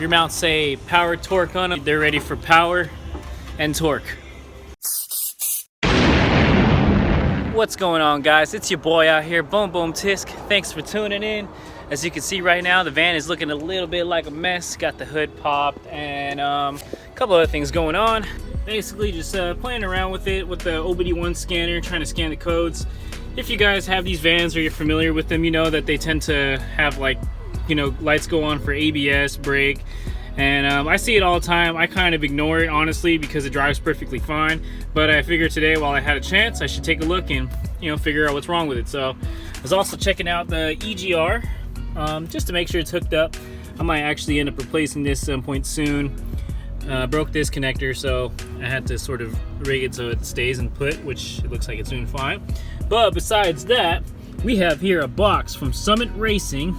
If your mounts say power torque on them, they're ready for power and torque. What's going on, guys? It's your boy out here, Boom Boom Tisk. Thanks for tuning in. As you can see right now, the van is looking a little bit like a mess. Got the hood popped and a couple other things going on. Basically just playing around with it with the OBD1 scanner, trying to scan the codes. If you guys have these vans or you're familiar with them, you know that they tend to have, like, you know, lights go on for ABS, brake, and I see it all the time. I kind of ignore it, honestly, because it drives perfectly fine, but I figured today, while I had a chance, I should take a look and, you know, figure out what's wrong with it. So I was also checking out the EGR just to make sure it's hooked up. I might actually end up replacing this some point soon. Broke this connector, so I had to sort of rig it so it stays and put, which it looks like it's doing fine. But besides that, we have here a box from Summit Racing,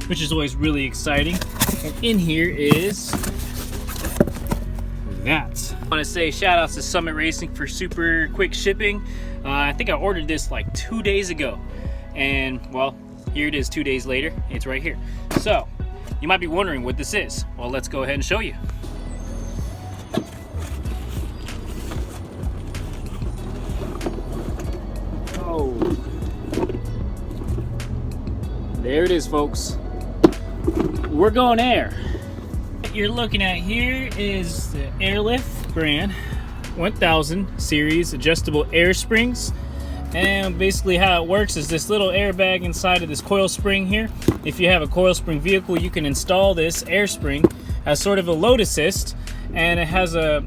which is always really exciting. And in here is that. I want to say shout outs to Summit Racing for super quick shipping. I think I ordered this like 2 days ago, and well, here it is 2 days later. It's right here. So you might be wondering what this is. Well, let's go ahead and show you. Oh, there it is, folks. We're going air. What you're looking at here is the Airlift brand 1000 series adjustable air springs. And basically how it works is this little airbag inside of this coil spring here. If you have a coil spring vehicle, you can install this air spring as sort of a load assist, and it has a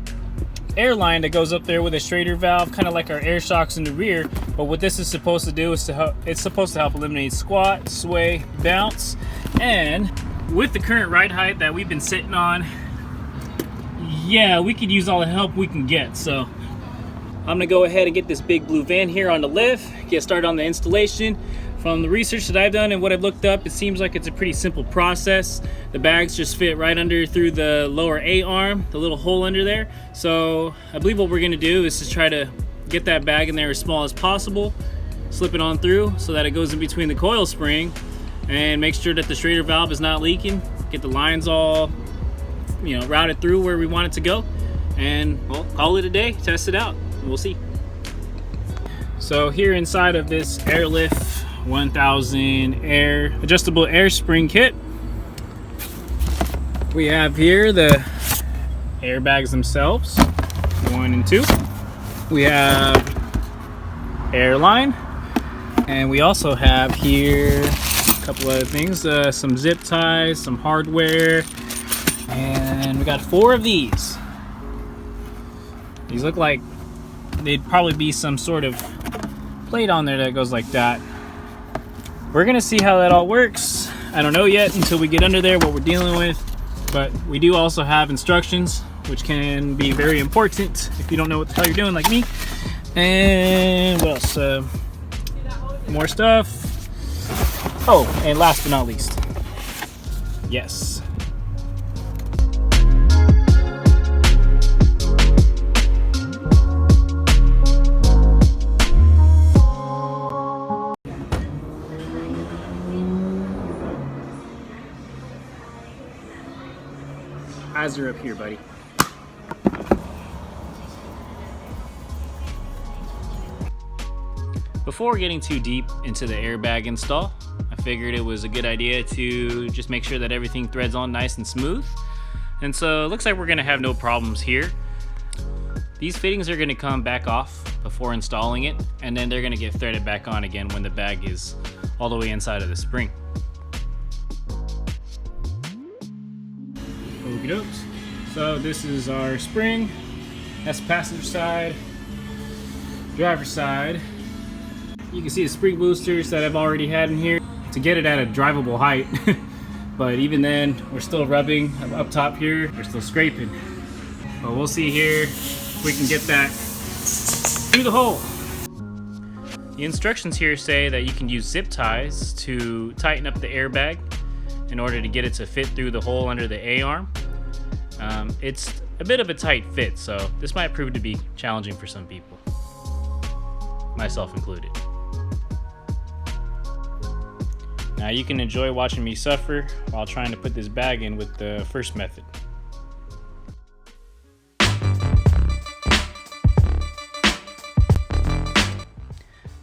airline that goes up there with a straighter valve, kind of like our air shocks in the rear. But what this is supposed to do is it's supposed to help eliminate squat, sway, bounce. And with the current ride height that we've been sitting on, yeah, we could use all the help we can get. So I'm gonna go ahead and get this big blue van here on the lift, get started on the installation. From the research that I've done and what I've looked up, it seems like it's a pretty simple process. The bags just fit right under through the lower A-arm, the little hole under there. So I believe what we're gonna do is just try to get that bag in there as small as possible, slip it on through so that it goes in between the coil spring, and make sure that the straighter valve is not leaking, get the lines all, you know, routed through where we want it to go, and well, call it a day, test it out, and we'll see. So here inside of this Airlift 1000 air adjustable air spring kit, we have here the airbags themselves, 1 and 2. We have airline, and we also have here a couple other things, some zip ties, some hardware, and we got 4 of these. These look like they'd probably be some sort of plate on there that goes like that. We're gonna see how that all works. I don't know yet until we get under there what we're dealing with, but we do also have instructions, which can be very important if you don't know what the hell you're doing like me. And what else? More stuff. Oh, and last but not least, yes, eyes are up here, buddy. Before getting too deep into the airbag install, I figured it was a good idea to just make sure that everything threads on nice and smooth. And so it looks like we're gonna have no problems here. These fittings are gonna come back off before installing it, and then they're gonna get threaded back on again when the bag is all the way inside of the spring. Okie dokes. So this is our spring. That's passenger side, driver side. You can see the spring boosters that I've already had in here to get it at a drivable height. But even then, we're still rubbing up top here. We're still scraping. But we'll see here if we can get that through the hole. The instructions here say that you can use zip ties to tighten up the airbag in order to get it to fit through the hole under the A-arm. It's a bit of a tight fit, so this might prove to be challenging for some people, myself included. Now you can enjoy watching me suffer while trying to put this bag in with the first method.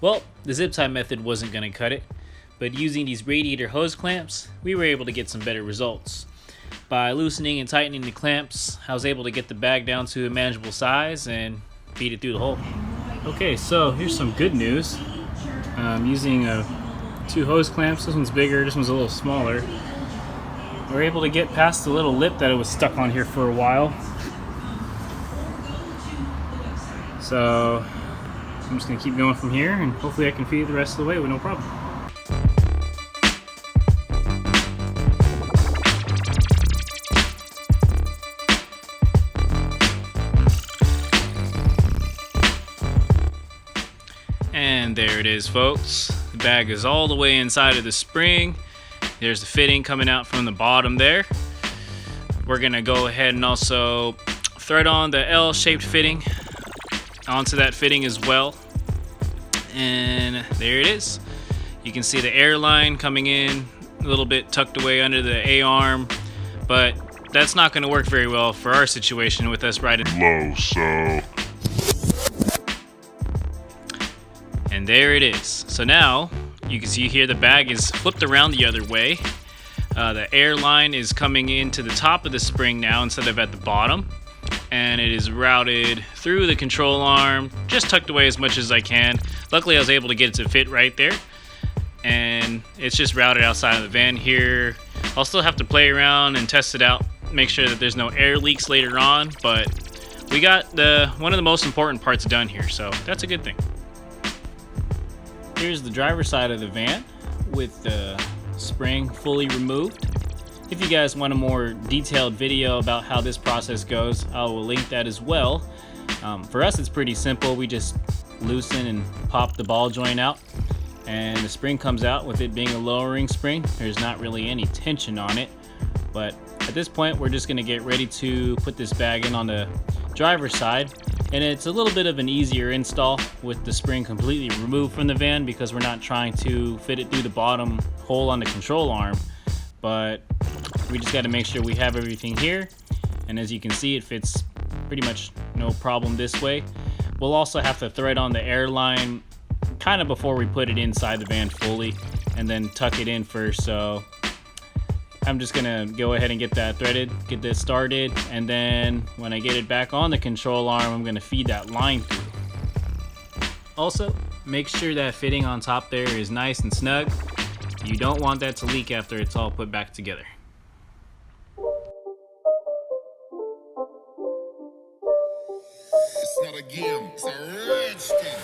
Well, the zip tie method wasn't going to cut it, but using these radiator hose clamps, we were able to get some better results. By loosening and tightening the clamps, I was able to get the bag down to a manageable size and feed it through the hole. Okay, so here's some good news. I'm using 2 hose clamps. This one's bigger, this one's a little smaller. We're able to get past the little lip that it was stuck on here for a while. So I'm just gonna keep going from here and hopefully I can feed it the rest of the way with no problem. And there it is, folks. The bag is all the way inside of the spring. There's the fitting coming out from the bottom there. We're gonna go ahead and also thread on the L-shaped fitting onto that fitting as well. And there it is. You can see the air line coming in a little bit tucked away under the A-arm, but that's not going to work very well for our situation with us riding low, so. And there it is. So now you can see here the bag is flipped around the other way. The air line is coming into the top of the spring now instead of at the bottom. And it is routed through the control arm, just tucked away as much as I can. Luckily I was able to get it to fit right there, and it's just routed outside of the van here. I'll still have to play around and test it out, make sure that there's no air leaks later on, but we got one of the most important parts done here, so that's a good thing. Here's the driver's side of the van with the spring fully removed. If you guys want a more detailed video about how this process goes, I will link that as well. For us, it's pretty simple. We just loosen and pop the ball joint out, and the spring comes out. With it being a lowering spring, there's not really any tension on it. But at this point, we're just gonna get ready to put this bag in on the driver's side. And it's a little bit of an easier install with the spring completely removed from the van because we're not trying to fit it through the bottom hole on the control arm. But we just got to make sure we have everything here, and as you can see, it fits pretty much no problem this way. We'll also have to thread on the air line kind of before we put it inside the van fully, and then tuck it in first. So I'm just gonna go ahead and get that threaded, get this started, and then when I get it back on the control arm, I'm gonna feed that line through. Also, make sure that fitting on top there is nice and snug. You don't want that to leak after it's all put back together. It's not a game, it's a rich thing.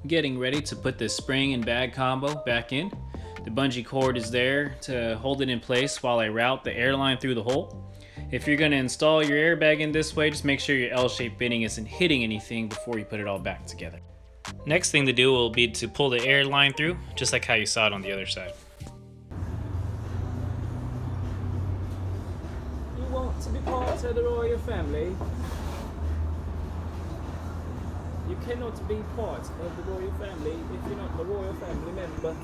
Getting ready to put this spring and bag combo back in. The bungee cord is there to hold it in place while I route the airline through the hole. If you're going to install your airbag in this way, just make sure your L-shaped fitting isn't hitting anything before you put it all back together. Next thing to do will be to pull the air line through, just like how you saw it on the other side. You want to be part of the royal family? You cannot be part of the royal family if you're not the royal family member.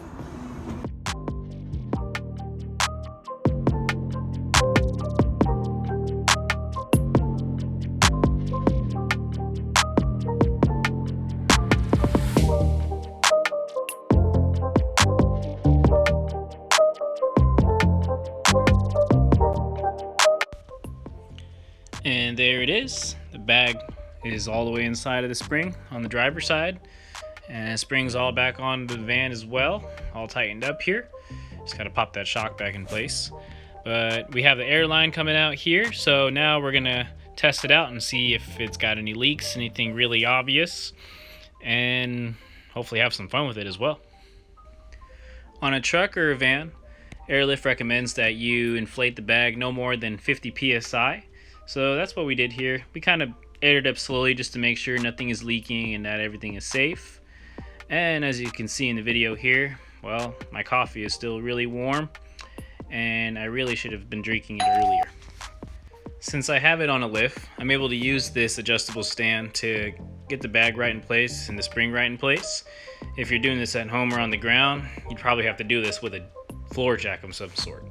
And there it is. The bag is all the way inside of the spring on the driver's side, and springs all back onto the van as well, all tightened up here. Just gotta pop that shock back in place. But we have the air line coming out here, so now we're gonna test it out and see if it's got any leaks, anything really obvious, and hopefully have some fun with it as well. On a truck or a van, Airlift recommends that you inflate the bag no more than 50 psi. So that's what we did here. We kind of aired it up slowly just to make sure nothing is leaking and that everything is safe. And as you can see in the video here, well, my coffee is still really warm, and I really should have been drinking it earlier. Since I have it on a lift, I'm able to use this adjustable stand to get the bag right in place and the spring right in place. If you're doing this at home or on the ground, you'd probably have to do this with a floor jack of some sort.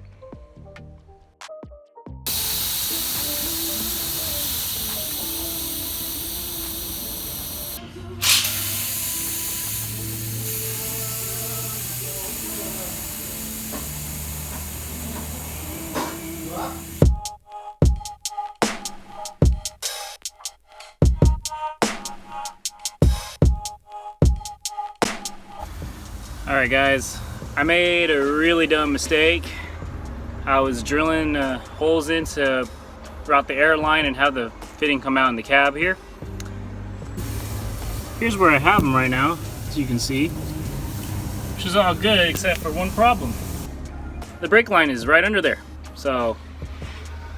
Alright guys, I made a really dumb mistake. I was drilling holes in to route the airline and have the fitting come out in the cab here. Here's where I have them right now, as you can see, which is all good except for one problem. The brake line is right under there, so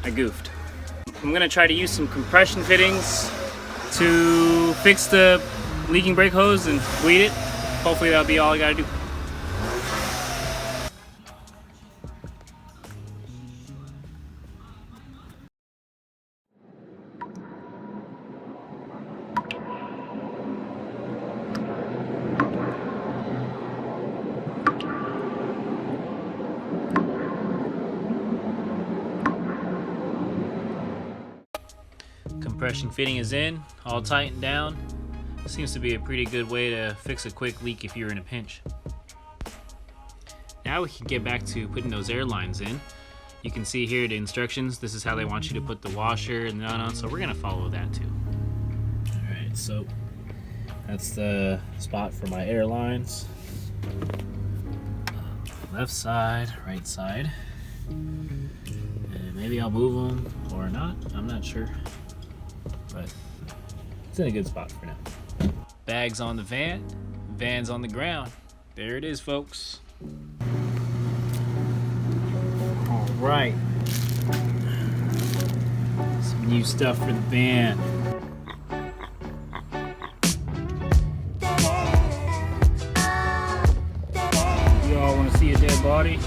I goofed. I'm gonna try to use some compression fittings to fix the leaking brake hose and bleed it. Hopefully that'll be all I gotta do. Compression fitting is in, all tightened down. Seems to be a pretty good way to fix a quick leak if you're in a pinch. Now we can get back to putting those air lines in. You can see here the instructions. This is how they want you to put the washer and the nut on, so we're gonna follow that too. Alright, so that's the spot for my air lines. Left side, right side. And maybe I'll move them or not, I'm not sure. But it's in a good spot for now. Bags on the van, van's on the ground. There it is, folks. All right. Some new stuff for the van. You all want to see a dead body?